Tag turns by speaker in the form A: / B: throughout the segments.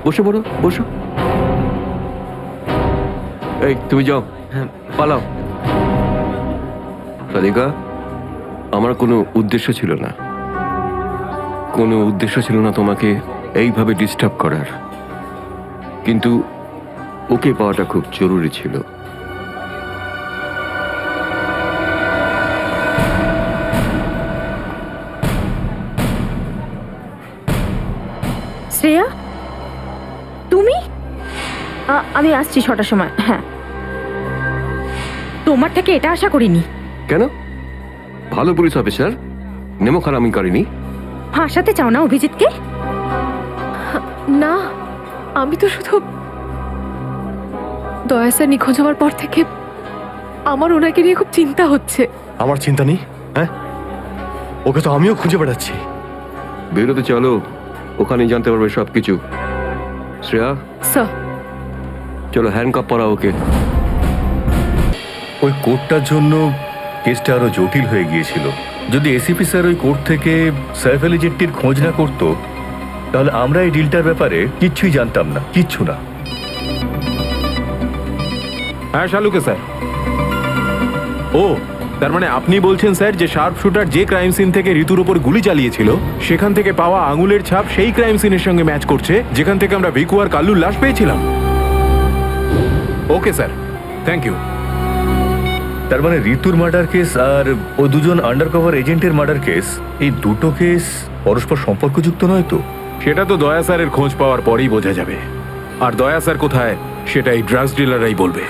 A: বসে পড়ো, বসো। এই তুমি যাও, হ্যাঁ পালাও। রাধিকা, আমার কোনো উদ্দেশ্য ছিল না, কোনো উদ্দেশ্য ছিল না তোমাকে এইভাবে ডিস্টার্ব করার, কিন্তু ওকে পাওয়াটা খুব জরুরি ছিল।
B: শ্রেয়া, তুমি? আমি আসছি 6টার সময়। হ্যাঁ, তোমার থেকে এটা আশা করিনি।
A: কেন? ভালো পুলিশ অফিসার, নেমো খারামি করেনি।
B: ফাঁসাতে চাও না অভিজিৎকে?
C: না, আমি তো শুধু দয়া স্যার নিখোঁজ হওয়ার পর থেকে আমার ওনাকে নিয়ে খুব চিন্তা হচ্ছে।
D: আমার চিন্তা নেই, হ্যাঁ, ওকে তো আমিও খুঁজে বেড়াচ্ছি।
A: বেরোতে চলো, ওখানে জানতে পারবে সবকিছু। শ্রেয়া,
C: স্যার,
A: চলো হ্যান্ডকাপ পরা ওকে।
E: ওই কোর্টটার জন্য কেসটা আরো জটিল হয়ে গিয়েছিল। যদি এসিপি স্যার ওই কোর্ট থেকে সাইফ আলী জেট্টির খোঁজ না করতো, তাহলে আমরা এই ডিলটার ব্যাপারে কিচ্ছুই জানতাম না, কিচ্ছু না।
F: হ্যাঁ শালুকে স্যার। ও, তার মানে আপনি বলছেন স্যার যে শার্প শুটার যে ক্রাইম সিন থেকে ঋতুর উপর গুলি চালিয়েছিল সেখান থেকে পাওয়া আঙুলের ছাপ সেই ক্রাইম সিনের সঙ্গে ম্যাচ করছে যেখান থেকে আমরা ভিকু আর কাল্লুর লাশ পেয়েছিলাম। Okay sir, thank you.
E: তার মানে ঋতুর মার্ডার কেস আর ওই দুজন আন্ডারকভার এজেন্টের মার্ডার কেস, এই দুটো কেস পরস্পর সম্পর্কযুক্ত নয় তো?
F: সেটা তো দয়া স্যারের খোঁজ পাওয়ার পরেই বোঝা যাবে। আর দয়া স্যার কোথায় সেটা এই ড্রাগস ডিলাররাই বলবে।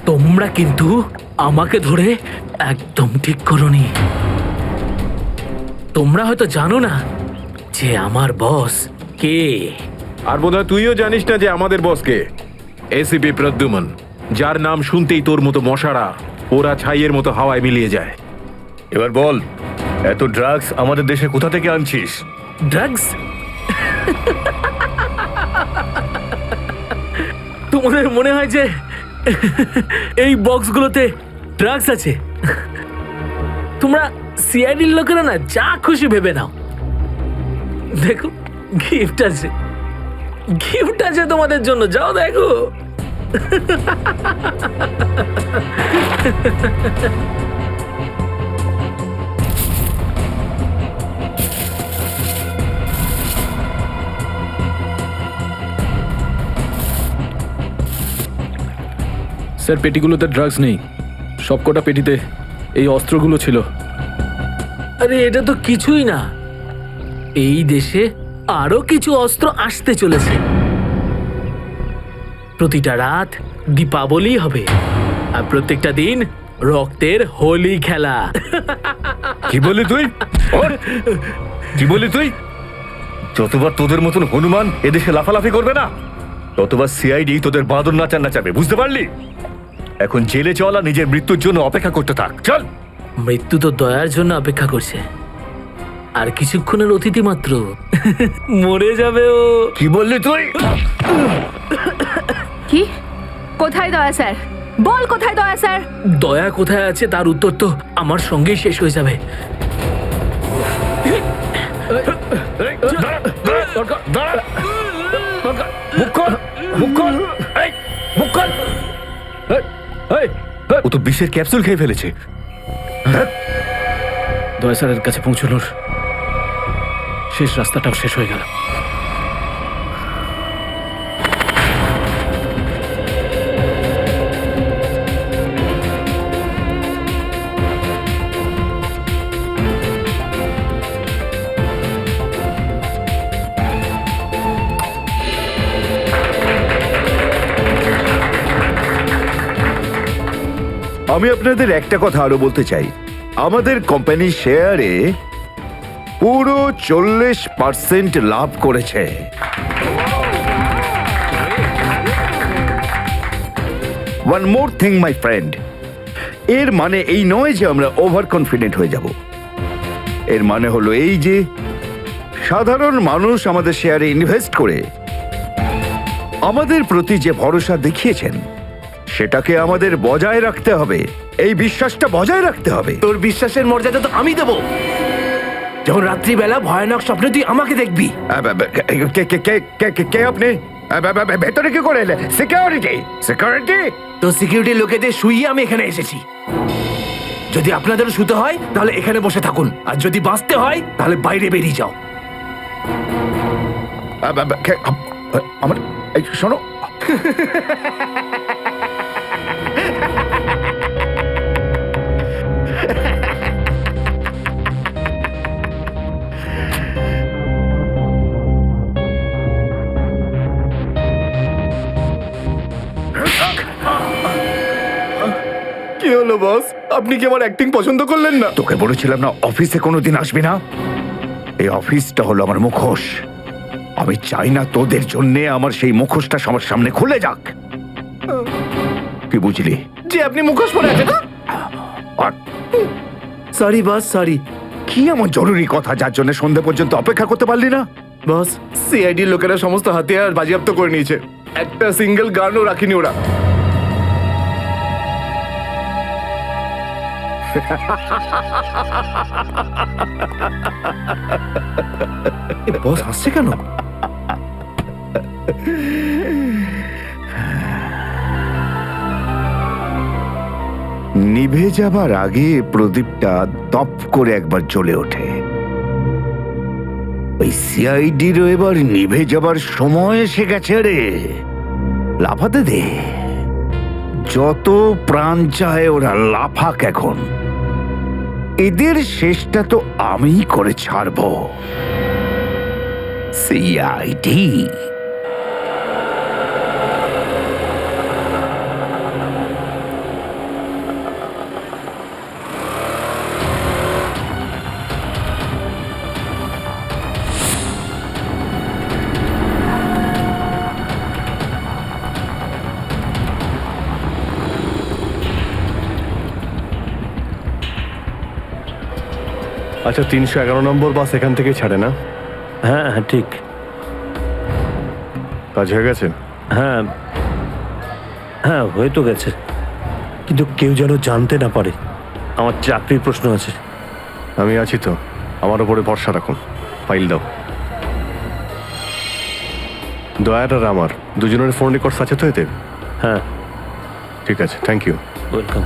G: তোমরা কিন্তু আমাকে ধরে একদম ঠিক করোনি। তোমরা হয়তো জানো না যে আমার বস কে।
F: আর বোধহয় তুইও জানিস না যে আমাদের বসকে, এসিপি প্রদ্যুমন, যার নাম শুনতেই তোর মতো মশারা ওরা ছাইয়ের মতো হাওয়ায় মিলিয়ে যায়।
E: এবার বল, এত ড্রাগস আমাদের দেশে কোথা থেকে আনছিস?
G: ড্রাগস? তোমাদের মনে হয় যে এই বক্সগুলোতে ড্রাগস আছে? তোমরা সিআইডির লোকেরা না যা খুশি ভেবে নাও। দেখো, গিফট আছে, গিফট আছে তোমাদের জন্য, যাও দেখো।
H: স্যার, পেটিগুলোতে ড্রাগস নেই, সবকটা পেটিতে এই অস্ত্রগুলো ছিল।
G: আরে এটা তো কিছুই না, এই দেশে আরো কিছু অস্ত্র আসতে চলেছে। প্রতিটা রাত দীপাবলি হবে আর প্রত্যেকটা দিন রক্তের হোলি খেলা।
E: কি বললি তুই? ওর? কি বললি তুই? যতবার তোদের মতন হনুমান এদেশে লাফালাফি করবে না, ততবার সিআইডি তোদের বাঁদর নাচাবে, বুঝতে পারলি? এখন জেলে চল আর নিজের মৃত্যুর জন্য অপেক্ষা করতে থাক, চল।
G: মৃত্যু তো দয়ার জন্য অপেক্ষা করছে, আর কিছুক্ষণের অতিথি মাত্র। মরে যাবে ও।
E: কি বললি তুই?
B: কি? কোথায় দয়া স্যার? বল কোথায় দয়া স্যার?
G: দয়া কোথায় আছে তার উত্তর তো আমার সঙ্গেই শেষ হয়ে যাবে।
E: ও তো বিষের ক্যাপসুল খেয়ে ফেলেছে।
H: দয়া স্যারের কাছে পৌঁছানোর শেষ রাস্তাটাও শেষ হয়ে গেল।
I: আমি আপনাদের একটা কথা আরো বলতে চাই, আমাদের কোম্পানির শেয়ারে পুরো 40% লাভ করেছে। One more thing my friend, এর মানে এই নয় যে আমরা ওভার কনফিডেন্ট হয়ে যাব। এর মানে হলো এই যে সাধারণ মানুষ আমাদের শেয়ারে ইনভেস্ট করে আমাদের প্রতি যে ভরসা দেখিয়েছেন সেটাকে আমাদের বজায় রাখতে হবে। এই বিশ্বাসটা বজায় রাখতে হবে।
J: তোর বিশ্বাসের মর্যাদা তো আমি দেব যখন রাত্রিবেলা ভয়ানক স্বপ্নে তুই আমাকে দেখবি।
I: কে আপনি? ভেতরে কি করে এলে? সিকিউরিটি? সিকিউরিটি?
J: তো সিকিউরিটি লোকেদের শুইয়ে আমি এখানে এসেছি। যদি আপনাদেরও শুতে হয় তাহলে এখানে বসে থাকুন, আর যদি বাঁচতে হয় তাহলে বাইরে বেরিয়ে যাও।
I: আমার শোনো,
D: কি হলো বস? আপনি কি আমার অ্যাক্টিং পছন্দ করলেন না?
I: তোকে বলেছিলাম না অফিসে কোনোদিন আসবি না? এই অফিসটা হলো আমার মুখোশ। আমি চাই না তোদের জন্য আমার সেই মুখোশটা সবার সামনে খুলে যাক। কি বুঝলি?
D: যে আপনি মুখোশ পরে আছেন।
I: আর
J: সরি বস, সরি।
I: কি এমন জরুরি কথা যার জন্য সন্ধে পর্যন্ত অপেক্ষা করতে পারলি না?
D: বস, সিআইডির লোকেরা সমস্ত হাতিয়ার বাজেয়াপ্ত করে নিয়েছে, একটা সিঙ্গেল গানও রাখিনি ওরা।
J: বস হাসছে কেন?
I: নিভে যাবার আগে প্রদীপটা দপ করে একবার জ্বলে ওঠে। ওই সিআইডিরও এবার নিভে যাবার সময় এসে গেছে রে। লাফাতে দে, যত প্রাণ চায় ওরা লাফাক এখন। এদের শেষটা তো আমি করে ছাড়বো। সিআইডি
D: আচ্ছা, 311 নম্বর বাস এখান থেকে ছাড়ে না?
K: হ্যাঁ হ্যাঁ ঠিক।
D: কাজ হয়ে গেছে?
K: হ্যাঁ হ্যাঁ হয়ে তো গেছে, কিন্তু কেউ যেন জানতে না পারে। আমার চাকরির প্রশ্ন আছে।
D: আমি আছি তো, আমার উপরে ভরসা রাখুন। ফাইল দাও। দয়ার আর আমার দুজনের ফোন রেকর্ডস আছে তো এতে?
K: হ্যাঁ
D: ঠিক আছে, থ্যাংক ইউ।
K: ওয়েলকাম।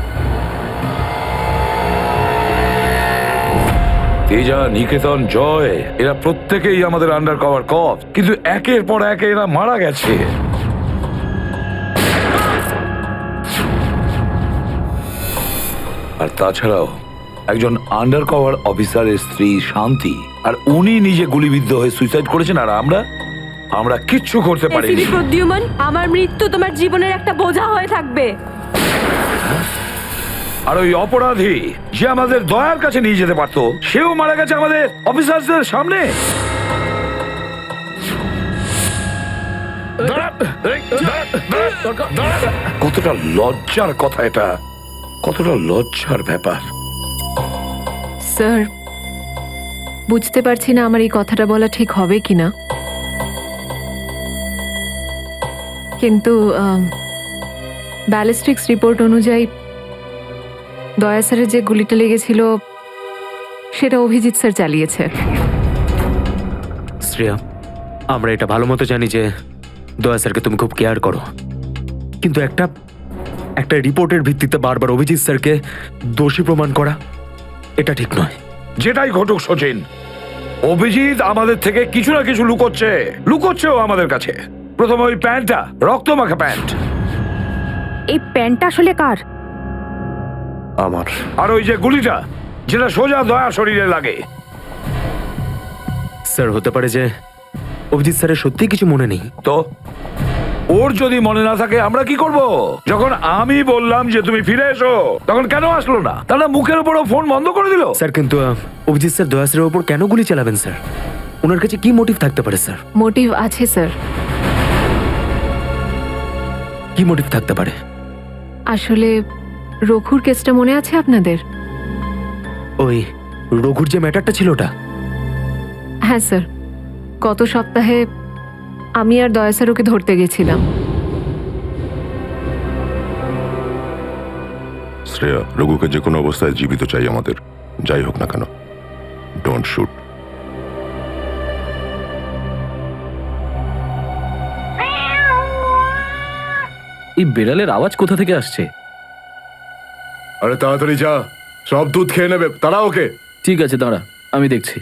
L: তেজা, নিকেতন, জয়, এরা প্রত্যেকেই আমাদের আন্ডার কভার কপ, কিন্তু একের পর এক এরা মারা গেছে। আর তাছাড়াও একজন আন্ডার কভার অফিসারের স্ত্রী শান্তি, আর উনি নিজে গুলিবিদ্ধ হয়ে সুইসাইড করেছেন। আর আমরা আমরা কিচ্ছু করতে পারিনি।
B: এসিবি প্রদ্যুমন, আমার মৃত্যু তোমার জীবনের একটা বোঝা হয়ে থাকবে।
L: আর ওই অপরাধী যে আমাদের দয়ার কাছে নিয়ে যেতে পারতো, সেও মারা গেছে আমাদের অফিসারদের সামনে। কতটা লজ্জার কথা এটা, কতটা লজ্জার ব্যাপার।
C: স্যার, বুঝতে পারছি না আমার এই কথাটা বলা ঠিক হবে কিনা, কিন্তু ব্যালিস্টিক্স রিপোর্ট অনুযায়ী দয়া স্যারের যে গুলিটা লেগেছিল সেটা অভিজিৎ স্যার চালিয়েছে।
J: শ্রেয়া, আমরা এটা ভালো মতো জানি যে দয়া স্যারকে তুমি খুব কেয়ার করো, কিন্তু একটা রিপোর্টের ভিত্তিতে বারবার অভিজিৎ স্যারকে দোষী প্রমাণ করা এটা ঠিক নয়।
L: যেটাই ঘটুক সচিন, অভিজিৎ আমাদের থেকে কিছু না কিছু লুকোচ্ছেও আমাদের কাছে। প্রথমে ওই প্যান্টটা, রক্তমাখা প্যান্ট।
B: এই প্যান্টটা আসলে কার?
K: আমার।
L: আর ওই যে গুলিটা, যেটা সোজা দয়া শরীরে লাগে।
J: স্যার, হতে পারে যে অভিজিৎ স্যারের সত্যি কিছু মনে নেই।
L: তো ওর যদি মনে না থাকে আমরা কি করব? যখন আমি বললাম যে তুমি ফিরে এসো, তখন কেন আসলো না? তাহলে মুখের উপরও ফোন বন্ধ করে দিল।
J: স্যার, কিন্তু অভিজিৎ স্যার দয়া স্যারের উপর কেন গুলি চালাবেন স্যার? ওনার কাছে কি মোটিভ থাকতে পারে স্যার?
C: মোটিভ আছে স্যার।
J: কি মোটিভ থাকতে পারে?
C: আসলে রঘুর কেসটা মনে আছে আপনাদের?
J: ওই রঘুর যে ম্যাটারটা ছিল ওটা?
C: হ্যাঁ স্যার, গত সপ্তাহে আমি আর দয়া স্যার ওকে ধরতে গেছিলাম।
M: শ্রেয়া, রঘুকে যে কোনো অবস্থায় জীবিত চাই আমাদের, যাই হোক না কেন। Don't shoot.
H: এই বেড়ালের আওয়াজ কোথা থেকে আসছে?
D: আরে তাড়াতাড়ি যা, সব দুধ খেয়ে নেবে, তারা ওকে।
H: ঠিক আছে, দাঁড়া, আমি দেখছি।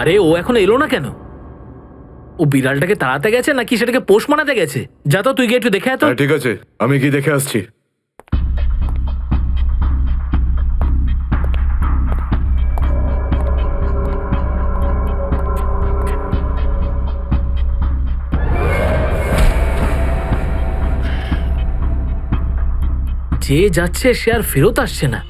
G: আরে ও এখন এলো না কেন? ও বিড়ালটাকে তাড়াতে গেছে নাকি সেটাকে পোষ মানাতে গেছে? যা তো, তুই গিয়ে একটু দেখে আয় তো।
D: হ্যাঁ, ঠিক আছে, আমি কি দেখে আসছি।
G: যে যাচ্ছে সে আর ফেরত আসছে না।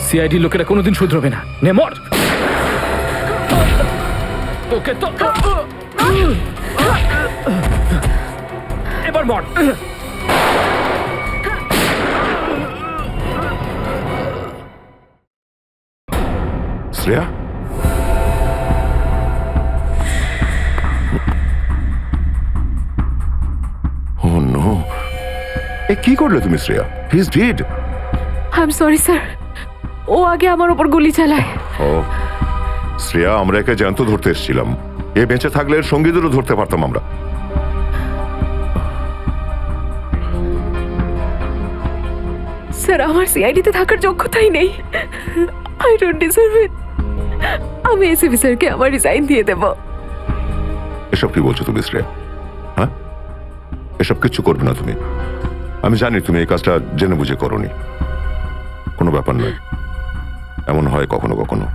H: সিআইডি লোকেরা কোনোদিন শুধরবে না। নে মর। তোকে তো এবার মর।
M: শ্রেয়া, ও নো, এ কি করলে তুমি Shreya? He is dead.
C: I am sorry sir, ও আগে আমার উপর গুলি চালায়।
M: ও শ্রেয়া, আমরা একে জ্যান্ত ধরতে এসেছিলাম। এ বেঁচে থাকলে এর সঙ্গীদেরও ধরতে পারতাম আমরা।
C: স্যার, আমার সিআইডিতে থাকার যোগ্যতাই নেই। আই ডোন্ট ডিজার্ভ ইট। আমি এসিবি স্যারকে আমার রিজাইন দিয়ে দেব।
M: এসব কি বলছো তুমি শ্রেয়া? হ্যাঁ, এসব কিচ্ছু করবে না তুমি। আমি জানি তুমি এই কাজটা জেনে বুঝে করোনি। কোনো ব্যাপার নয়, এমন হয় কখনো কখনো।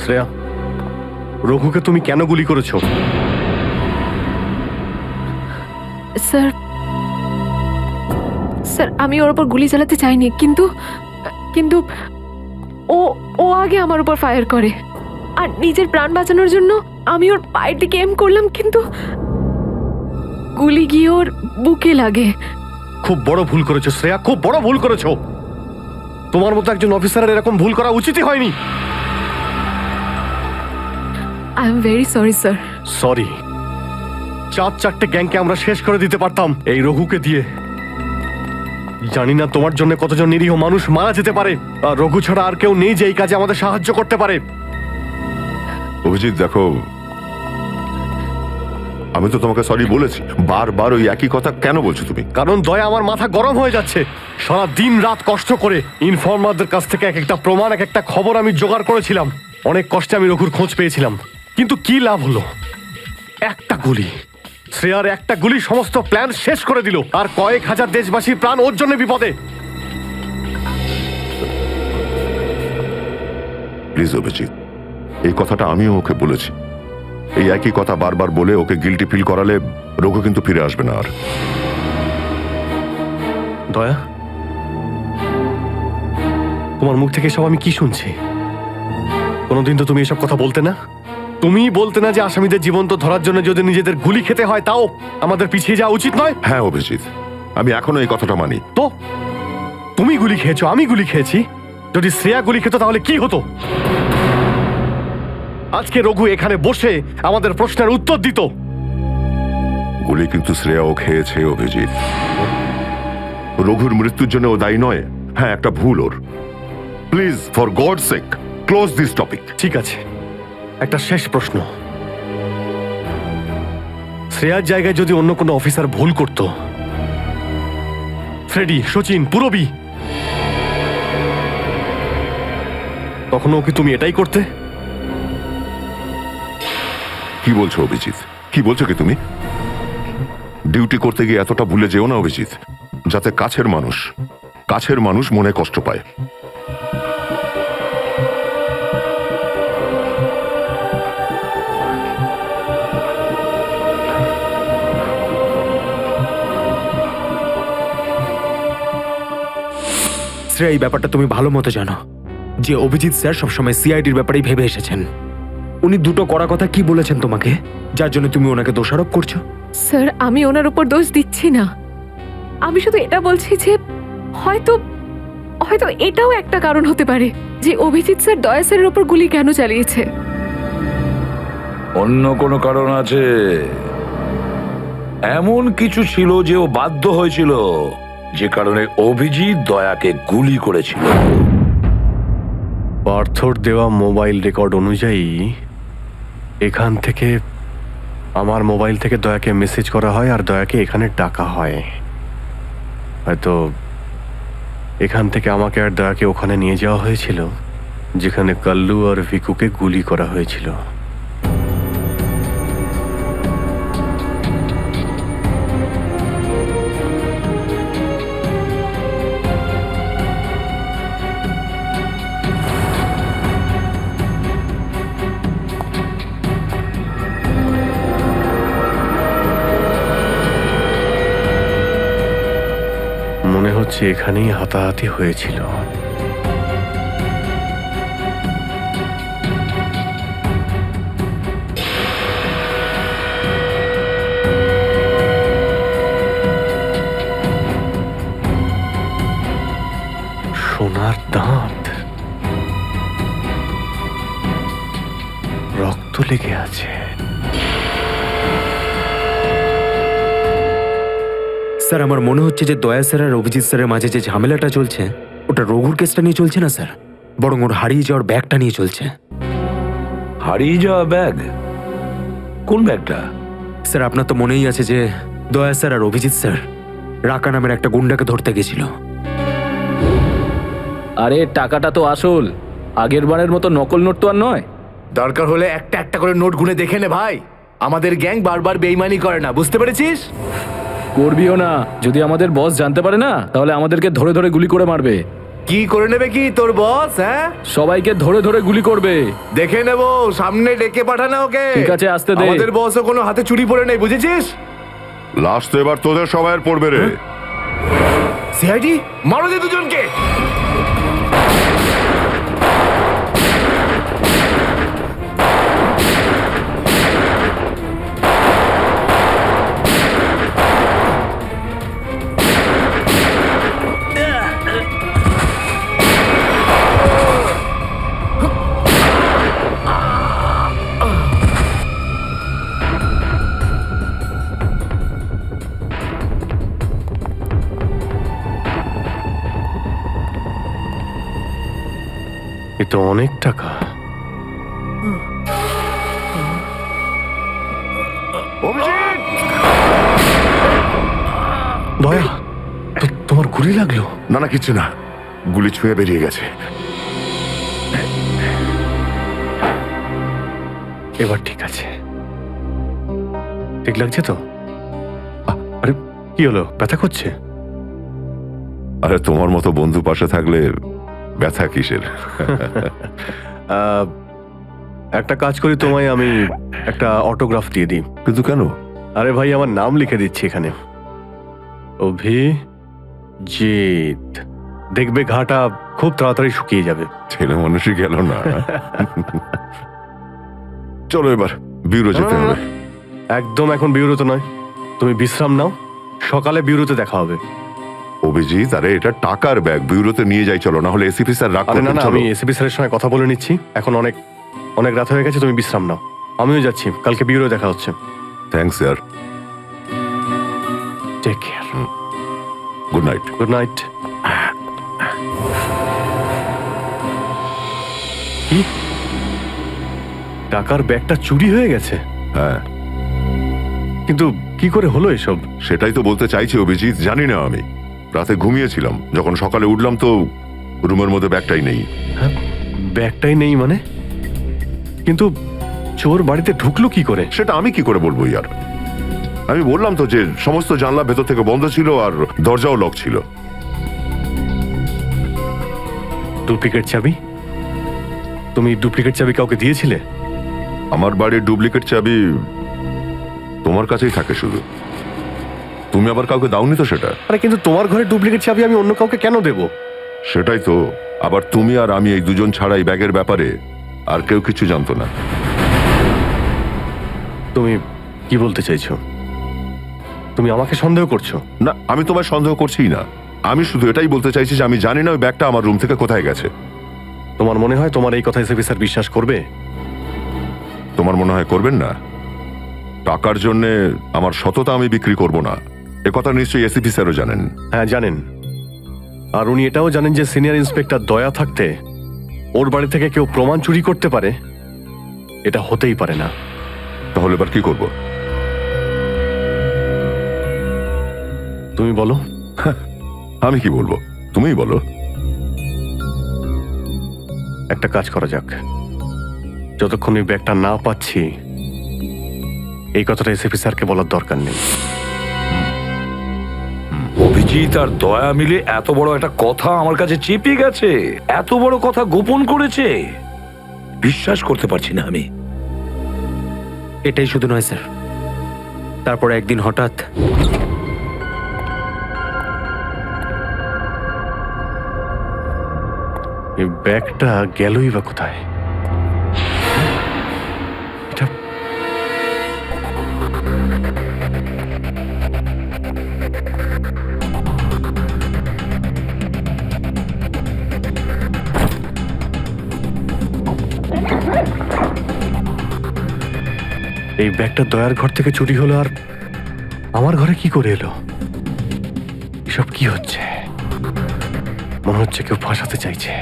E: শ্রেয়া, রঘুকে তুমি কেন গুলি করেছো?
C: স্যার স্যার আমি ওর উপর গুলি চালাতে চাইনি, কিন্তু কিন্তু ও ও আগে আমার উপর ফায়ার করে, আর নিজের প্রাণ বাঁচানোর জন্য আমি ওর পায়ের দিকে এম করলাম, কিন্তু গুলি গিয়ে ওর বুকে লাগে।
E: খুব বড় ভুল করেছো শ্রেয়া, খুব বড় ভুল করেছো। তোমার মতো একজন অফিসারের এরকম ভুল করা উচিতই হয়নি।
C: I am very sorry sir.
E: Sorry? 4-4টে গ্যাংকে আমরা শেষ করে দিতে পারতাম এই রঘুকে দিয়ে। জানি না তোমার জন্য কতজন নিরীহ মানুষ মারা যেতে পারে, আর রঘু ছাড়া আর কেউ নেই যে এই কাজে আমাদের সাহায্য করতে পারে।
M: অভিজিৎ দেখো, আমি তো তোমাকে সরি বলেছি, বারবার ওই একই কথা কেন বলছো তুমি?
E: কারণ দয়া আমার মাথা গরম হয়ে যাচ্ছে। সারা দিন রাত কষ্ট করে ইনফর্মারদের কাছ থেকে এক একটা প্রমাণ, এক একটা খবর আমি জোগাড় করেছিলাম। অনেক কষ্টে আমি রঘুর খোঁজ পেয়েছিলাম, কিন্তু কি লাভ হলো? একটা গুলি, শ্রেয়ার একটা গুলি সমস্ত প্ল্যান শেষ করে দিল, আর কয়েক হাজার দেশবাসীর প্রাণ ওর জন্য বিপদে।
M: প্লিজ অভিজিৎ, এই কথাটা আমিও ওকে বলেছি। এই একই কথা বারবার বলে ওকে গিল্টি ফিল করালে রঘু কিন্তু ফিরে আসবে না আর।
E: দয়া, তোমার মুখ থেকে সব আমি কি শুনছি? কোনোদিন তো তুমি এসব কথা বলতে না। তুমি বলতে না যে আসামিদের জীবন্ত ধরার জন্য যদি নিজেদের গুলি খেতে হয় তাও আমাদের পিছিয়ে যাওয়া উচিত নয়?
M: হ্যাঁ অভিজিৎ, আমি এখনো এই কথাটা মানি।
E: তো তুমি গুলি খেয়েছো, আমি গুলি খেয়েছি। যদি শ্রেয়া গুলি খেত তাহলে কি হতো? আজকে রঘু এখানে বসে আমাদের প্রশ্নের উত্তর দিত।
M: গুলি কিন্তু শ্রেয়াও খেয়েছে অভিজিৎ। রঘুর মৃত্যুর জন্য ও দায়ী নয়। হ্যাঁ, একটা ভুল ওর। Please, for God sake, close this topic.
E: ঠিক আছে, একটা শেষ প্রশ্ন। শ্রেয়ার জায়গায় যদি অন্য কোনো অফিসার ভুল করত, ফ্রেডি, সচিন, পুরবী, তখনও কি তুমি এটাই করতে?
M: কি বলছো অভিজিৎ? কি বলছো কি তুমি? ডিউটি করতে গিয়ে এতটা ভুলে যেও না অভিজিৎ, যাতে কাছের মানুষ মনে কষ্ট পায়।
J: শ্রেয়া, এই ব্যাপারটা তুমি ভালো মতো জানো যে অভিজিৎ স্যার সবসময় সিআইডির ব্যাপারেই ভেবে এসেছেন। উনি দুটো কড়া কথা কি বলেছেন তোমাকে, যার জন্য তুমি ওনাকে দোষারোপ করছো?
C: স্যার আমি ওনার উপর দোষ দিচ্ছি না, আমি শুধু এটা বলছি যে হয়তো হয়তো এটাও একটা কারণ হতে পারে যে অভিজিৎ স্যার দয়া স্যারের উপর গুলি কেন চালিয়েছে।
L: অন্য কোনো কারণ আছে? এমন কিছু ছিল যে ও বাধ্য হয়েছিল, যে কারণে অভিজিৎ দয়াকে গুলি করেছিল।
E: পার্থর দেওয়া মোবাইল রেকর্ড অনুযায়ী এখান থেকে, আমার মোবাইল থেকে দয়াকে মেসেজ করা হয় আর দয়াকে এখানে ডাকা হয়। হয়তো এখান থেকে আমাকে আর দয়াকে ওখানে নিয়ে যাওয়া হয়েছিল যেখানে কাল্লু আর ভিকুকে গুলি করা হয়েছিল। মনে হচ্ছে এখানেই হাতাহাতি হয়েছিল। সোনার দাঁত, রক্ত লেগে আছে।
J: স্যার, আমার মনে হচ্ছে যে দয়া স্যার আর অভিজিৎ স্যারের মাঝে যে ঝামেলাটা চলছে ওটা রঘুর কেসটা নিয়ে চলছে না স্যার, বরং ওর হারিয়ে যাওয়ার ব্যাগটা নিয়ে চলছে।
L: হারিয়ে যাওয়া ব্যাগ? কোন ব্যাগটা?
J: স্যার, আপনার তো মনেই আছে যে দয়া স্যার আর অভিজিৎ স্যার রাকা নামের একটা গুন্ডাকে ধরতে গেছিল।
H: আরে টাকাটা তো আসল, আগের বারের মতো নকল নোট তো আর নয়।
D: দরকার হলে একটা একটা করে নোট গুনে দেখে নে ভাই। আমাদের গ্যাং বারবার বেইমানি করে না, বুঝতে পেরেছিস?
H: করবিও না। যদি আমাদের বস জানতে পারে না তাহলে আমাদেরকে ধরে ধরে গুলি করে মারবে।
D: কি করে নেবে কি তোর বস? হ্যাঁ,
H: সবাইকে ধরে ধরে গুলি করবে।
D: দেখে নেবো, সামনে ডেকে পাঠানো ওকে।
H: ঠিক আছে, আসতে দে।
D: আমাদের বসও কোনো হাতে চুরি পড়ে নেই, বুঝেছিস?
M: লাস্ট তো এবার তোদের সবাইয়ের পড়বে রে।
D: সিআইডি মারো যে দুজনকে।
A: এ তো অনেক টাকা।
M: অভিজিৎ!
A: দয়া, তোমার গুলি লাগলো?
M: না না, কিচ্ছু না, গুলি ছুঁয়ে বেরিয়ে গেছে।
A: এবার ঠিক আছে, ঠিক লাগছে তো? আরে কি হলো, ব্যথা করছে?
M: আরে তোমার মতো বন্ধু পাশে থাকলে ব্যথা কিসের?
A: একটা কাজ করি, তোমায় আমি একটা অটোগ্রাফ দিয়ে দিই।
M: কিন্তু কেন?
A: আরে ভাই, আমার নাম লিখে দিচ্ছি এখানে, অভিজিৎ। দেখবে ঘাটা খুব তাড়াতাড়ি শুকিয়ে যাবে।
M: ছেলে মানুষই গেল না। চলো এবার বিউরো যেতে হবে।
A: একদম এখন বিউরোতে নয়, তুমি বিশ্রাম নাও, সকালে বিউরোতে দেখা হবে।
M: অভিজিৎ, আরে এটা টাকার ব্যাগ, বিউরোতে নিয়ে যাই চলো, না হলে এসিপি স্যার রাগ
A: আরে না
M: করবেন।
A: না,
M: চলো।
A: আমি এসিপি স্যারের সঙ্গে কথা বলে নিচ্ছি, এখন অনেক অনেক রাত হয়ে গেছে, তুমি বিশ্রাম নাও। আমিও যাচ্ছি, কালকে বিউরো দেখা হচ্ছে।
M: Thanks sir.
A: Take care.
M: Good night.
A: Good night. কি, টাকার ব্যাগটা চুরি হয়ে গেছে?
M: হ্যাঁ,
A: কিন্তু কি করে হলো এসব?
M: সেটাই তো বলতে চাইছি অভিজিৎ, জানি না। আমি রাতে ঘুমিয়েছিলাম, যখন সকালে উঠলাম তো রুমের মধ্যে ব্যাগটাই নেই।
A: হ্যাঁ, ব্যাগটাই নেই মানে? কিন্তু চোর বাড়িতে ঢুকলো কি করে?
M: সেটা আমি কি করে বলবো ইয়ার? আমি বললাম তো যে সমস্ত জানলা ভেতর থেকে বন্ধ ছিল আর দরজাও লক ছিল।
A: ডুপ্লিকেট চাবি? তুমি ডুপ্লিকেট চাবি কাউকে দিয়েছিলে?
M: আমার বাড়ির ডুপ্লিকেট চাবি তোমার কাছেই থাকে শুধু, তুমি আবার কাউকে দাওনি তো সেটা।
A: আরে কিন্তু তোমার ঘরে ডুপ্লিকেট চাবি আমি অন্য কাউকে কেন দেব?
M: সেটাই তো, আবার তুমি আর আমি এই দুজন ছাড়া এই ব্যাগের ব্যাপারে আর কেউ কিছু জানতো না।
A: তুমি কি বলতে চাইছো? তুমি আমাকে সন্দেহ করছো?
M: না, আমি তোমায় সন্দেহ করছি না, আমি শুধু এটাই বলতে চাইছি যে আমি জানি না ওই ব্যাগটা আমার রুম থেকে কোথায় গেছে।
A: তোমার মনে হয় তোমার এই কথা এসিপি স্যার বিশ্বাস করবে?
M: তোমার মনে হয় করবেন না? টাকার জন্য আমার সততা আমি বিক্রি করব না, এ কথা নিশ্চয়ই এসিপি স্যারও জানেন।
A: হ্যাঁ জানেন, আর উনি এটাও জানেন যে সিনিয়র ইন্সপেক্টর দয়া থাকতে ওর বাড়ি থেকে কেউ প্রমাণ চুরি করতে পারে, এটা হতেই পারে না।
M: তাহলে এবার কি করব?
A: তুমি বলো।
M: আমি কি বলবো, তুমিই বলো।
A: একটা কাজ করা যাক, যতক্ষণ এই ব্যাগটা না পাচ্ছি এই কথাটা এসিপি স্যারকে বলার দরকার নেই।
L: অভিজিৎ আর দয়া মিলে এত বড় একটা কথা আমার কাছে চেপে গেছে, এত বড় কথা গোপন করেছে, বিশ্বাস করতে পারছি না আমি।
J: এটাই শুধু নয় স্যার, তারপর একদিন হঠাৎ
A: এই ব্যাগটা গেলই বা কোথায়? এটা এই ব্যাগটা দয়ার ঘর থেকে চুরি হলো, আর আমার ঘরে কি করে এলো? এসব কি হচ্ছে? মনে হচ্ছে কেউ ফাঁসাতে চাইছে।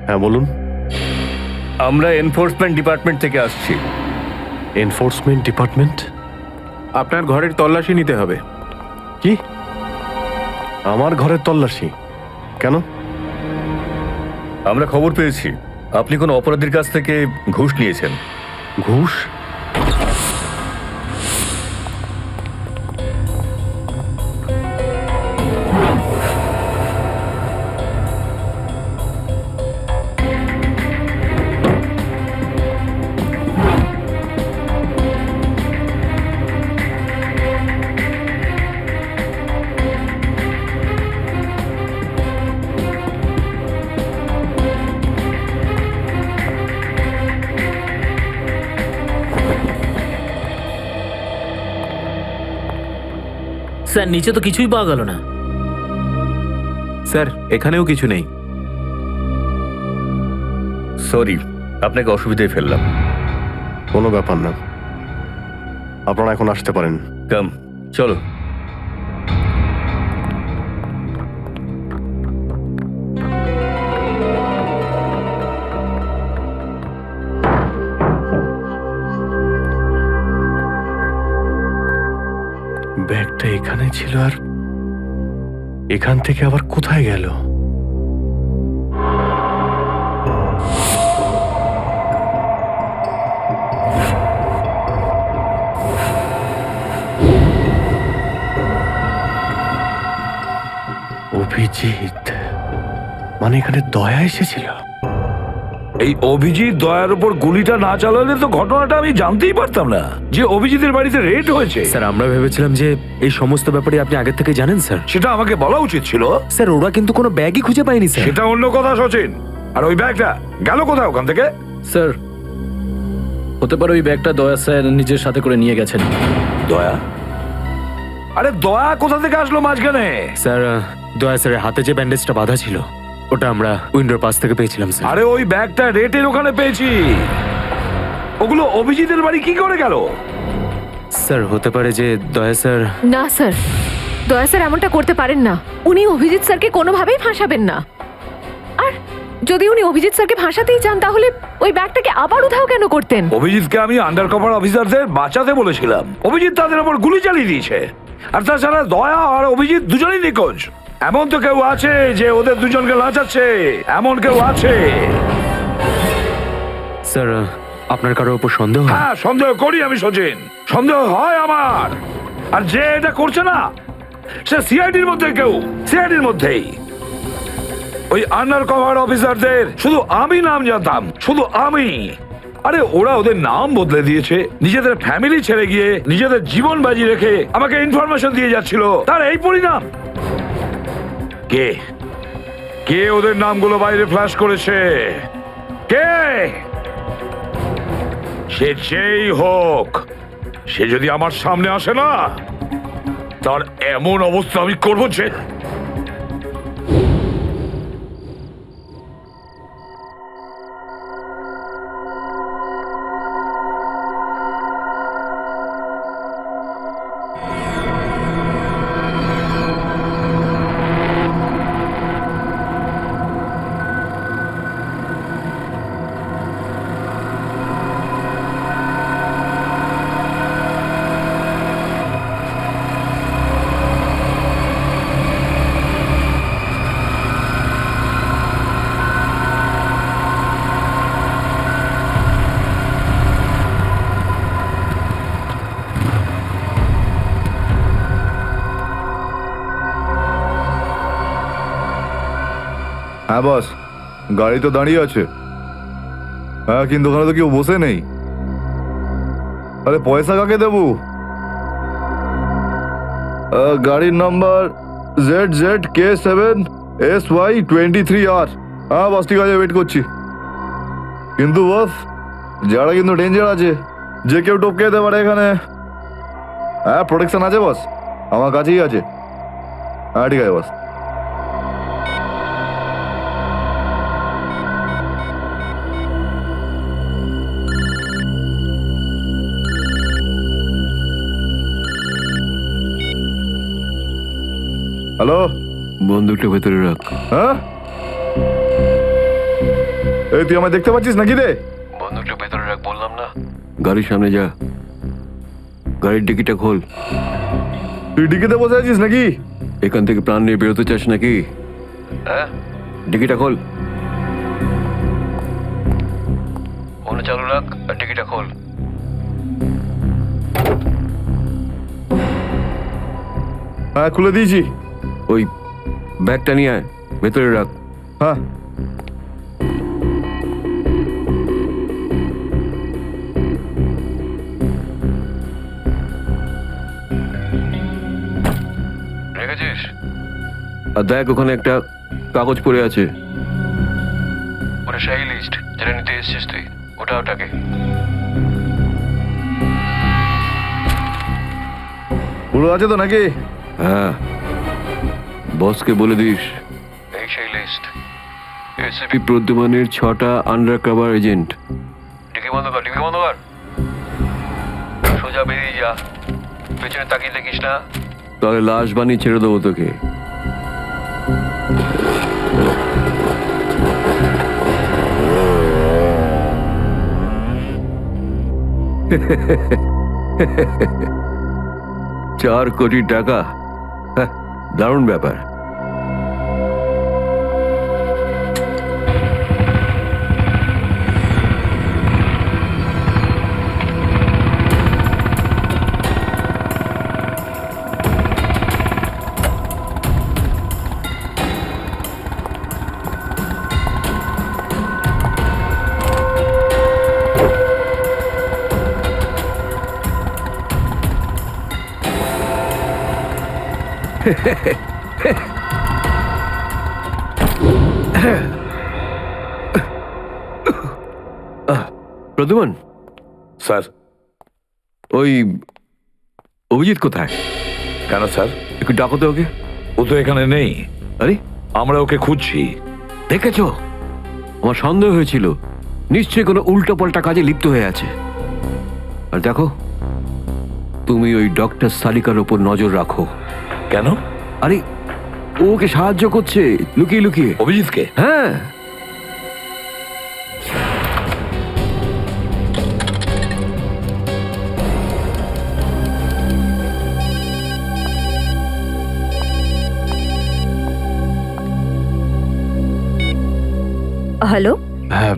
A: হ্যাঁ বলুন।
E: আমরা এনফোর্সমেন্ট ডিপার্টমেন্ট থেকে আসছি।
A: Enforcement department?
F: আপনার ঘরের তল্লাশি নিতে হবে।
A: কি? আমার ঘরের তল্লাশি কেন?
E: আমরা খবর পেয়েছি আপনি কোনো অপরাধীর কাছ থেকে ঘুষ নিয়েছেন।
A: ঘুষ?
G: স্যার নিচে তো কিছুই পাওয়া গেল না।
F: স্যার এখানেও কিছু নেই।
E: সরি, আপনাকে অসুবিধায় ফেললাম।
A: কোনো ব্যাপার না, আপনারা এখন আসতে পারেন।
E: কাম, চলো।
A: ব্যাগটা এখানে ছিল, আর এখান থেকে আবার কোথায় গেল? অভিজিৎ, মানে এখানে দয়া এসেছিল?
L: এই অভিজিৎ দয়ার উপর গুলিটা না চালালে তো ঘটনাটা আমি জানতেই পারতাম না যে অভিজিতের বাড়িতে রেড হয়েছে।
J: স্যার আমরা ভেবেছিলাম যে এই সমস্ত ব্যাপারে আপনি আগে থেকে জানেন স্যার।
L: সেটা আমাকে বলা উচিত ছিল।
J: স্যার ওরা কিন্তু কোনো ব্যাগই খুঁজে পায়নি স্যার।
L: সেটা অন্য কথা সচিন। আর ওই ব্যাগটা গেল কোথায় ওখান থেকে?
H: স্যার হতে পারে ওই ব্যাগটা দয়া স্যার নিজের সাথে করে নিয়ে গেছেন।
L: দয়া? আরে দয়া কোথা থেকে আসলো মাঝখানে?
J: স্যার দয়া স্যারের হাতে যে ব্যান্ডেজটা বাঁধা ছিল ওটা আমরা উইন্ডোর পাশ থেকে পেয়েছিলাম স্যার।
L: আরে ওই ব্যাগটা রেটের ওখানে পেয়েছি। ওগুলো অভিজিতের বাড়ি কি করে গেল?
J: স্যার হতে পারে যে দয়া স্যার।
C: না স্যার, দয়া স্যার এমনটা করতে পারেন না। উনি অভিজিৎ স্যারকে কোনোভাবেই ফাঁসাবেন না। আর যদি উনি অভিজিৎ স্যারকে ফাঁসাতেই চান তাহলে ওই ব্যাগটাকে আবার উধাও কেন করতেন?
L: অভিজিৎকে আমি আন্ডার কভার অফিসারদের বাঁচাতে বলেছিলাম। অভিজিৎ তাদের উপর গুলি চালিয়ে দিয়েছে। আর তাছাড়া দয়া আর অভিজিৎ দুজনেই নিখোঁজ। এমন তো কেউ আছে যে ওদের দুজনকে লাচাচ্ছে, এমন কেউ আছে?
J: স্যার আপনার কারোর উপর সন্দেহ হয়?
L: হ্যাঁ, সন্দেহ করি আমি সচিন, সন্দেহ হয় আমার। আর যে এটা করছে না সে সিআইডির মধ্যে কেউ, সিআইডির মধ্যেই। ওই আন্ডার কভার অফিসারদের শুধু আমি নাম জানতাম, শুধু আমি। আরে ওরা ওদের নাম বদলে দিয়েছে, নিজেদের ফ্যামিলি ছেড়ে গিয়ে নিজেদের জীবন বাজি রেখে আমাকে ইনফরমেশন দিয়ে যাচ্ছিল। তার এই পরিণাম। কে কে ওদের নামগুলো বাইরে ফ্ল্যাশ করেছে? কে? সে যেই হোক, সে যদি আমার সামনে আসে না, তার এমন অবস্থা আমি করবো যে।
D: হ্যাঁ বস, গাড়ি তো দাঁড়িয়ে আছে। হ্যাঁ, কিন্তু ওখানে তো কেউ বসে নেই। আরে পয়সা কাকে দেবো? গাড়ির নাম্বার ZZK7SY23R। হ্যাঁ বস, ঠিক আছে, ওয়েট করছি। কিন্তু বস, যারা কিন্তু ডেঞ্জার আছে, যে কেউ টপকে যেতে পারে এখানে। হ্যাঁ, প্রোটেকশন আছে বস, আমার কাছেই আছে। হ্যাঁ ঠিক আছে বস। হ্যালো,
A: বন্দুকটা ভেতরে রাখ।
D: হ্যাঁ, এই তুই আমায় দেখতে পাচ্ছিস নাকি রে?
A: বন্দুকটা ভেতরে রাখ বললাম না। গাড়ির সামনে যা, গাড়ির ডিকিটা খোল।
D: তুই ডিকিতে বসে আছিস নাকি?
A: এখান থেকে প্রাণ নিয়ে বেরোতে চাস নাকি? হ্যাঁ, ডিকিটা খোল। ফোন চালু রাখ আর ডিকিটা খোল।
D: হ্যাঁ, খুলে দিয়েছি।
A: ওই ব্যাগটা নিয়ে আয়, ভেতরে রাখ।
D: হ্যাঁ,
A: রেখেছিস? আর দেখ, ওখানে একটা কাগজ পড়ে আছে, ওটা সেই লিস্ট যেটা নিতে এসেছিস তুই। ওটাকে
D: পুরো আছে তো নাকি?
A: হ্যাঁ, বসকে বলে দিস এই সেই লিস্ট। এসিপি প্রদ্যুমানের 6টা আন্ডার কভার এজেন্ট। ডিকি বন্ধ কর, ডিকি বন্ধ কর। সোজা বেরিয়ে যা, পেছনে তাকিয়ে দেখিস না, তাহলে লাশ বানিয়ে ছেড়ে দেবো তোকে। $4 কোটি, হ্যাঁ, দারুণ ব্যাপার। প্রদ্যুমান
L: স্যার।
A: ওই অভিজিৎ কোথায়?
L: কেন স্যার?
A: একটু ডাকো তো ওকে।
L: ও তো এখানে নেই।
A: আরে,
L: আমরা ওকে খুঁজছি।
A: দেখেছো, আমার সন্দেহ হয়েছিল নিশ্চয়ই কোনো উল্টো পাল্টা কাজে লিপ্ত হয়ে আছে। আর দেখো, তুমি ওই ডক্টর সালিকার ওপর নজর রাখো।
L: কেন?
A: আরে, ও ওকে সাহায্য করছে লুকিয়ে লুকিয়ে।
L: অভিজিৎকে?
A: হ্যাঁ।
B: হ্যালো,
H: হ্যাঁ,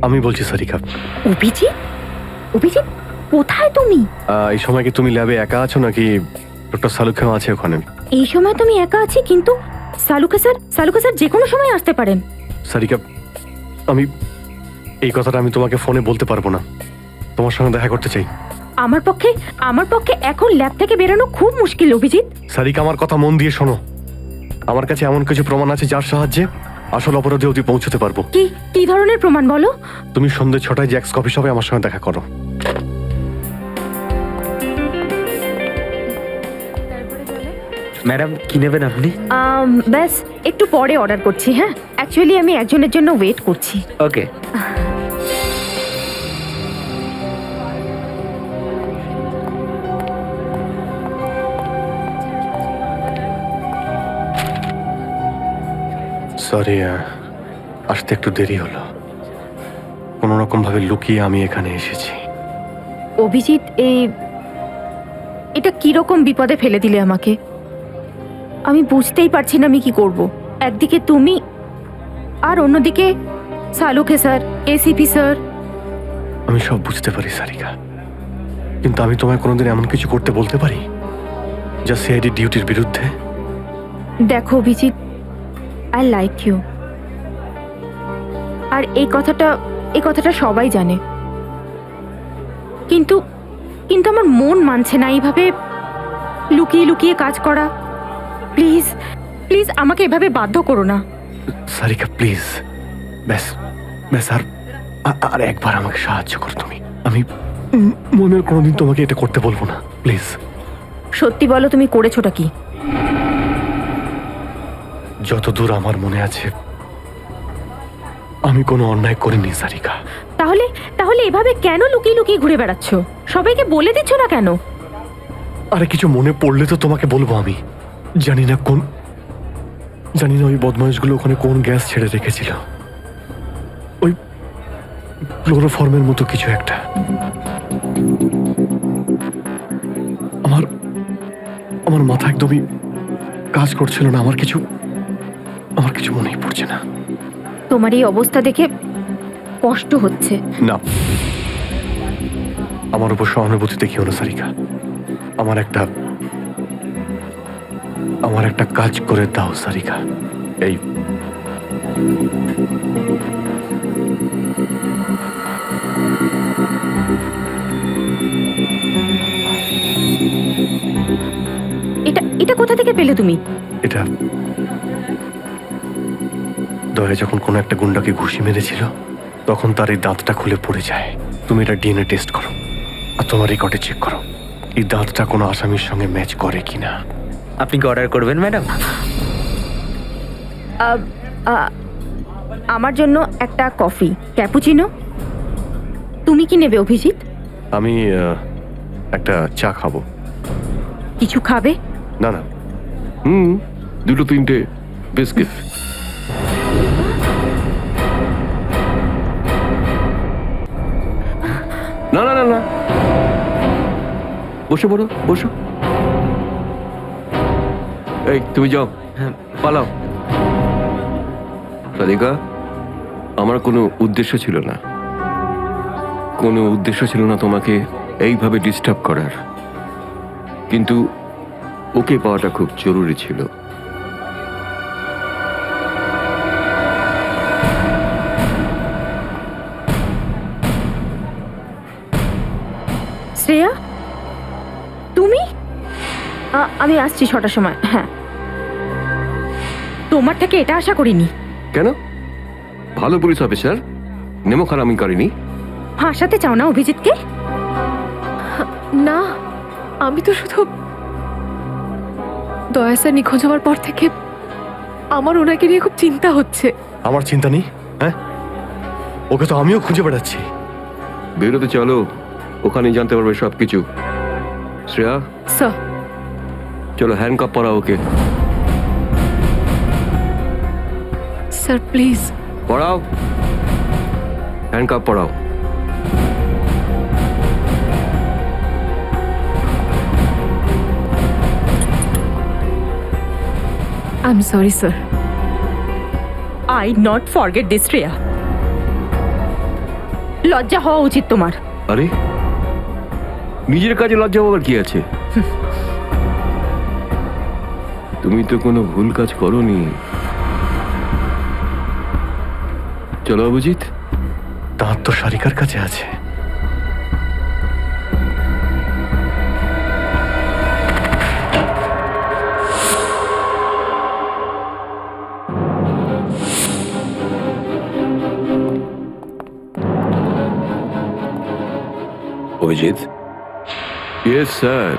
H: আমি বলছি সারিকা।
B: অভিজিৎ? অভিজিৎ, কোথায় তুমি?
H: এই সময় কি তুমি ল্যাবে একা আছো নাকি ডক্টর সালুখাও আছে ওখানে?
B: এই সময় তুমি একা আছি, কিন্তু সালুকা স্যার যে কোনো সময় আসতে পারেন।
H: সারিকা, আমি এই কথাটা আমি তোমাকে ফোনে বলতে পারবো না। তোমার সঙ্গে দেখা করতে চাই।
B: আমার পক্ষে এখন ল্যাব থেকে বেরোনো খুব মুশকিল অভিজিৎ।
H: সারিকা, আমার কথা মন দিয়ে শোনো। আমার কাছে এমন কিছু প্রমাণ আছে যার সাহায্যে আসল অপরাধী অবধি পৌঁছতে পারবো।
B: কি ধরনের প্রমাণ বলো?
H: তুমি সন্ধ্যে 6টায় জ্যাক্স কফি শপে আমার সঙ্গে দেখা করো।
J: ম্যাডাম, কি নেবেন আপনি?
B: ব্যাস একটু পরে অর্ডার করছি। হ্যাঁ, অ্যাকচুয়ালি আমি একজনের জন্য ওয়েট করছি।
J: ওকে।
H: সরি, আসতে একটু দেরি হলো। কোনো রকম ভাবে লুকিয়ে আমি এখানে এসেছি।
B: অভিজিৎ, এটা কিরকম বিপদে ফেলে দিলে আমাকে। আমি বুঝতেই পারছি না আমি কি করব। একদিকে তুমি আর অন্যদিকে সালুকে স্যার, এসিপি স্যার।
H: আমি সব বুঝতে পারি সারিকা, কিন্তু আমি তোমায় কোনোদিন এমন কিছু করতে বলতে পারি যা সিআইডি ডিউটির বিরুদ্ধে?
B: দেখো অভিজিৎ, আই লাইক ইউ, আর এই কথাটা সবাই জানে, কিন্তু আমার মন মানছে না এইভাবে লুকিয়ে লুকিয়ে কাজ করা। প্লিজ প্লিজ আমাকে এভাবে বাধ্য করো না।
H: সারিকা প্লিজ, ব্যাস আর একবার আমাকে সাহায্য করো তুমি। আমি মনের কোনোদিন তোমাকে এটা করতে বলবো না, প্লিজ।
B: সত্যি বলো, তুমি করেছোটা কি?
H: যতদূর আমার মনে আছে আমি কোনো অন্যায় করিনি সারিকা।
B: তাহলে এভাবে কেন লুকিয়ে লুকিয়ে ঘুরে বেড়াচ্ছ? সবাইকে বলে দিচ্ছ না কেন?
H: আরে, কিছু মনে পড়লে তো তোমাকে বলবো। আমি জানি না ওই বদমাইশগুলো ওখানে কোন গ্যাস ছেড়ে রেখেছিল। ওই ক্লোরোফর্মের মতো কিছু একটা। আমার মাথা একদমই কাজ করছিল না। আমার কিছু মনেই পড়ছে না।
B: তোমার এই অবস্থা দেখে কষ্ট হচ্ছে।
H: না, আমার উপর সহানুভূতি দেখিও না সারিকা। আমার একটা কাজ করে দাও সারিকা। এই
B: এটা কোথা থেকে পেলে তুমি?
H: এটা দয়া যখন কোনো একটা গুন্ডাকে ঘুষি মেরেছিল তখন তার এই দাঁতটা খুলে পড়ে যায়। তুমি এটা ডিএনএ টেস্ট করো আর তোমার রেকর্ডে চেক করো এই দাঁতটা কোনো আসামির সঙ্গে ম্যাচ করে কিনা।
J: আপনি কি অর্ডার করবেন ম্যাডাম?
B: আমার জন্য একটা কফি ক্যাপুচিনো। তুমি কি নেবে অভিজিৎ?
H: আমি একটা চা খাবো।
B: কিছু খাবে?
H: না না,
A: দুটো তিনটে বিস্কিট। না না না না, বসে পড়ো, বসো। এই তুমি যাও, পালাও। রাধিকা, আমার কোনো উদ্দেশ্য ছিল না, কোনো উদ্দেশ্য ছিল না তোমাকে এইভাবে ডিস্টার্ব করার, কিন্তু ওকে পাওয়াটা খুব জরুরি ছিল।
B: শ্রেয়া, তুমি? আমি আসছি 6টার সময়। হ্যাঁ, তোমার থেকে এটা আশা করিনি।
A: কেন? ভালো পুলিশ অফিসার, নেমো খারামি করেনি।
B: হাসাতে চাও না অভিজিৎকে?
C: না, আমি তো শুধু দয়া স্যার নিখোঁজ হওয়ার পর থেকে আমার ওনাকে নিয়ে খুব চিন্তা হচ্ছে।
H: আমার চিন্তা নেই। হ্যাঁ, ওকে তো আমিও খুঁজে বেড়াচ্ছি।
A: বেরোতে চলো, ওখানেই জানতে পারবে সব কিছু। শ্রেয়া,
C: স্যার,
A: চলো হ্যান্ডকাপ পরাও ওকে।
C: Sir please.
A: পড়াও, হ্যান্ডকাপ পড়াও।
C: I am sorry sir.
B: I not forget this Shreya. লজ্জা হওয়া উচিত তোমার।
A: আরে, নিজের কাজে লজ্জা পাবার কি আছে? তুমি তো কোনো ভুল কাজ করোনি। চলো অভিজিৎ।
H: দাঁত তো সারিকার কাছে আছে।
L: Abhijit,
A: yes sir,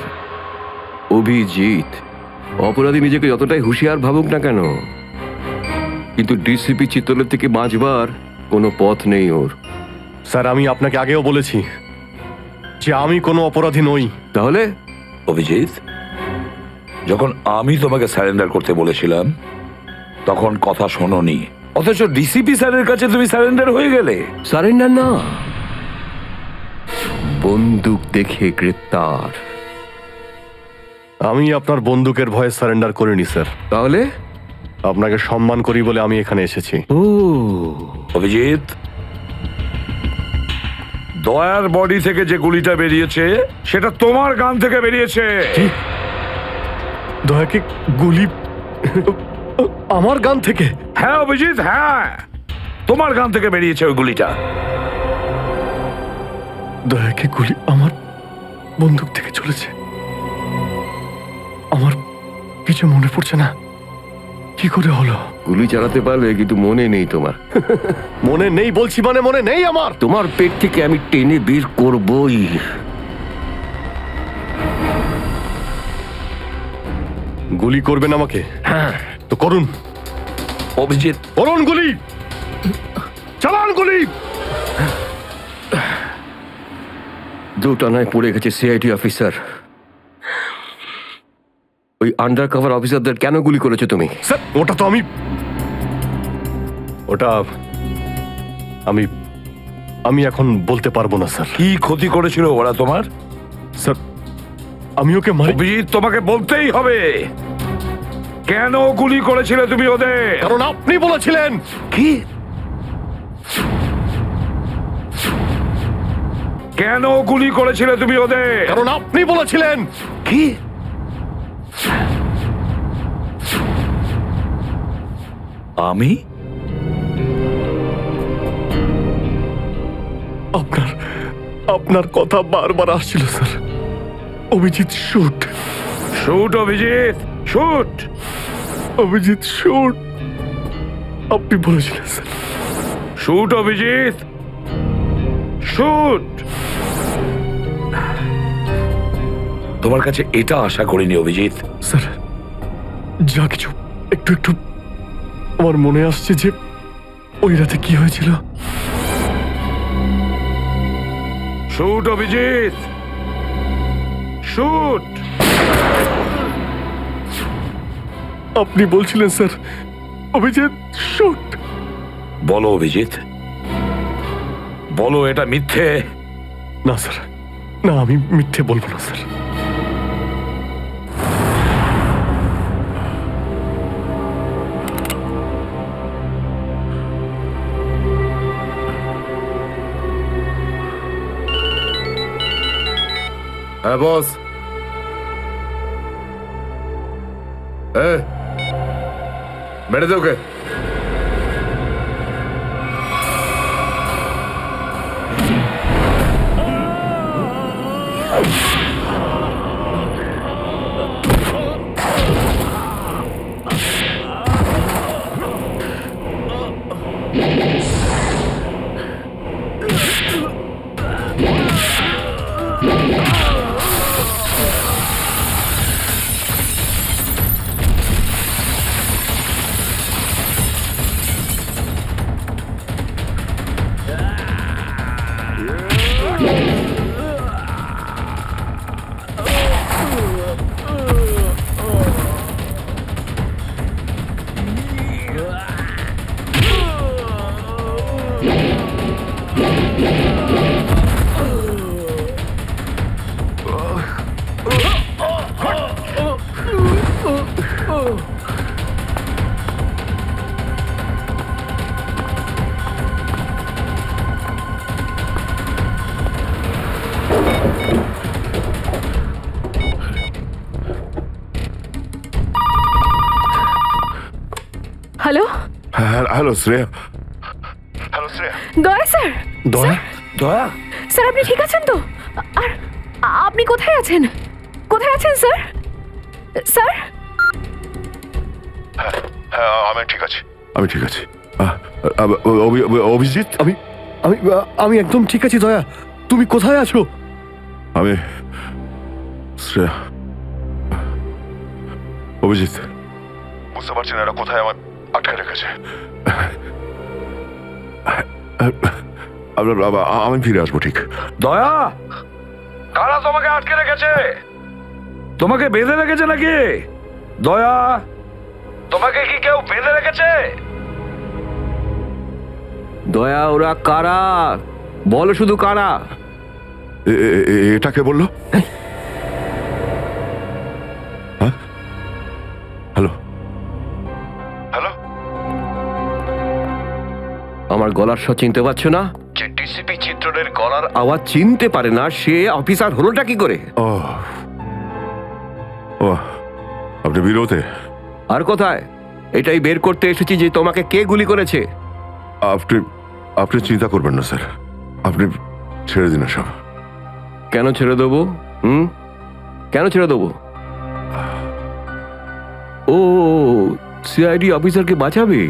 A: Abhijit. অপরাধী নিজেকে যতটাই হুঁশিয়ার ভাবুক না কেন, কিন্তু ডিসিপি চিত্তলের থেকে বাঁচবার কোনো পথ নেই ওর।
H: স্যার, আমি আপনাকে আগেও বলেছি যে আমি কোনো অপরাধী নই।
A: তাহলে
L: অভিজিৎ, যখন আমি তোমাকে সারেন্ডার করতে বলেছিলাম তখন কথা শোনোনি, অথচ ডিসিপি স্যারের কাছে তুমি সারেন্ডার হয়ে গেলে।
A: সারেন্ডার না, বন্দুক দেখে গ্রেপ্তার।
H: আমি আপনার বন্দুকের ভয়ে সারেন্ডার করিনি স্যার।
A: তাহলে?
H: আপনাকে সম্মান করি বলে আমি এখানে এসেছি।
A: ও
L: অভিজিৎ, দয়ার বডি থেকে যে গুলিটা বেরিয়েছে সেটা তোমার গান থেকে বেরিয়েছে।
H: দয়াকে গুলি আমার গান থেকে?
L: হ্যাঁ অভিজিৎ, হ্যাঁ, তোমার গান থেকে বেরিয়েছে ওই গুলিটা।
H: দয়াকে গুলি আমার বন্দুক থেকে চলেছে? আমার কিছু মনে পড়ছে না, কি করে হলো?
A: গুলি চালাতে পারলে, কিন্তু মনে নেই তোমার।
H: মনে নেই বলছি মানে মনে নেই আমার।
A: তোমার পেট থেকে আমি টেনে বের করবই।
H: গুলি করবেন আমাকে?
L: হ্যাঁ
H: তো করুন
L: অভিজিৎ,
H: করুন গুলি, চালান গুলি।
A: দুটানায় পড়ে গেছে সিআইডি অফিসার। ওই আন্ডার কভার অফিসারদের কেন গুলি করেছো তুমি?
H: স্যার, ওটা তো আমি এখন বলতে পারবো না স্যার।
L: কি ক্ষতি করেছিল ওরা তোমার?
H: স্যার, আমি ওকে মারি।
L: অভিজিৎ, তোমাকে বলতেই হবে কেন গুলি করেছিলে তুমি ওদের।
H: কারণ আপনি বলেছিলেন।
L: কি? কেন গুলি করেছিলে তুমি ওদের?
H: কারণ আপনি বলেছিলেন।
L: কি? আমি?
H: আপনার কথা বারবার আসছিল sir. Abhijit shoot.
L: Shoot Abhijit, shoot.
H: Abhijit shoot, আপনি বলেছিলেন স্যার।
L: Shoot Abhijit, shoot. তোমার কাছে এটা আশা করিনি অভিজিৎ।
H: স্যার, যা কিছু একটু একটু আমার মনে আসছে যে ওই রাতে কি হয়েছিল।
L: Shoot Abhijit, shoot.
H: আপনি বলছিলেন স্যার অভিজিৎ শুট।
L: বলো অভিজিৎ, বলো এটা মিথ্যে।
H: না স্যার, না আমি মিথ্যে বলবো না স্যার।
D: হ্যাঁ বস। বেড়ে দে ওকে।
C: Hello,
M: hello Shreya. Hello Shreya.
C: Daya sir.
H: দয়া?
L: দয়া,
C: স্যার আপনি ঠিক আছেন তো? আর আপনি কোথায় আছেন? কোথায় আছেন স্যার? স্যার
M: হ্যাঁ আমি ঠিক আছি, আমি ঠিক আছি। অভিজিৎ,
H: আমি আমি আমি একদম ঠিক আছি দয়া। তুমি কোথায় আছো?
M: আমি শ্রেয়া। অভিজিৎ, বুঝতে পারছি না এরা কোথায় আমার আটকে রেখেছে। আমি ফিরে আসবো ঠিক।
L: দয়া, কারা তোমাকে আটকে রেখেছে? তোমাকে বেঁধে রেখেছে নাকি? দয়া, তোমাকে কি কেউ বেঁধে রেখেছে?
A: দয়া, ওরা কারা? বলো শুধু কারা।
M: এটা কে বললো? হ্যাঁ, হ্যালো হ্যালো।
A: আমার গলার স্বর চিনতে পারছো না? যে ডিসিপি চিত্রের গলার আওয়াজ চিনতে পারে না সে অফিসার হলোটা কি করে?
M: ও ও, আপনি বিরোধে?
A: আর কোথায়? এটাই বের করতে এসেছি যে তোমাকে কে গুলি করেছে।
M: আপনি আপনি চিন্তা করবেন না স্যার, আপনি ছেড়ে দিন সব।
A: কেন ছেড়ে দেবো? কেন ছেড়ে দেবো? ও, সিআইডি অফিসারকে বাঁচাবে,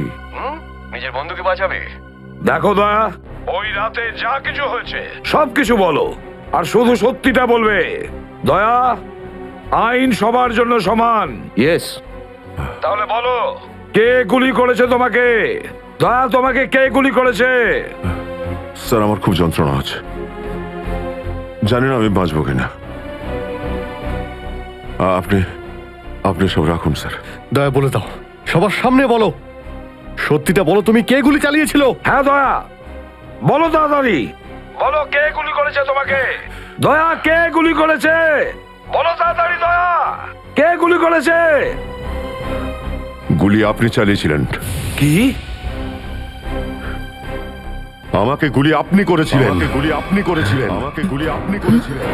A: নিজের বন্ধুকে বাঁচাবে।
L: দেখো দয়া, ওই রাতে যা কিছু হয়েছে সব কিছু বলো, আর শুধু সত্যিটা বলবে। দয়া, আইন সবার জন্য সমান।
A: ইয়েস।
L: তাহলে বলো, কে গুলি করেছে তোমাকে? দয়া, তোমাকে কে গুলি করেছে?
M: স্যার আমার খুব যন্ত্রণা হচ্ছে, জানি না আমি বাঁচবো কিনা। আপনি আপনি সব রাখুন স্যার।
H: দয়া বলে দাও, সবার সামনে বলো, সত্যিটা বলো, তুমি কে গুলি চালিয়েছিল?
L: হ্যাঁ দয়া, বলো তাড়াতাড়ি, বলো কে গুলি করেছে তোমাকে? দয়া, কে গুলি করেছে? বলো তাড়াতাড়ি দয়া, কে গুলি করেছে?
M: গুলি আপনি চালিয়েছিলেন।
L: কি?
M: আমাকে গুলি আপনি করেছিলেন। আমাকে গুলি আপনি করেছিলেন। আমাকে গুলি আপনি করেছিলেন।